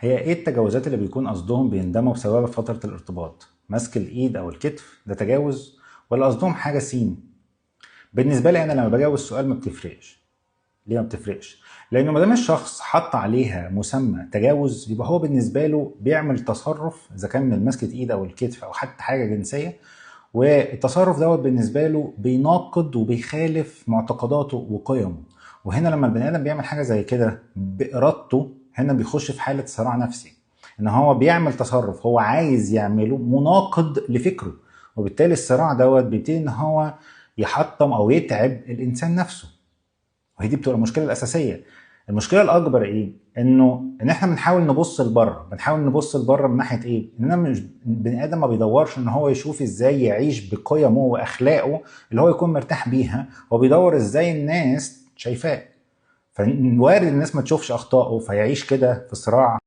هي ايه التجاوزات اللي بيكون قصدهم بيندموا بسببها في فترة الارتباط؟ مسك الايد او الكتف ده تجاوز ولا قصدهم حاجة سين؟ بالنسبة لي انا لما بجاوب السؤال ما بتفرقش. ليه ما بتفرقش؟ لانه ما دام الشخص حط عليها مسمى تجاوز يبقى هو بالنسبة له بيعمل تصرف اذا كان من مسكة ايد او الكتف او حتى حاجة جنسية، والتصرف دوت بالنسبة له بيناقض وبيخالف معتقداته وقيمه. وهنا لما البني ادم بيعمل حاجة زي كده بإرادته هنا بيخش في حالة صراع نفسي، ان هو بيعمل تصرف هو عايز يعمله مناقض لفكره، وبالتالي الصراع دوت بيبتدي ان هو يحطم او يتعب الانسان نفسه. وهي دي بتبقى المشكله الاساسيه. المشكله الاكبر ايه؟ ان احنا بنحاول نبص لبره، من ناحيه ايه؟ اننا مش بني ادم ما بيدورش ان هو يشوف ازاي يعيش بقيمه واخلاقه اللي هو يكون مرتاح بيها، هو بيدور ازاي الناس شايفاه. فوارد الناس ما تشوفش اخطائه فيعيش كده في صراع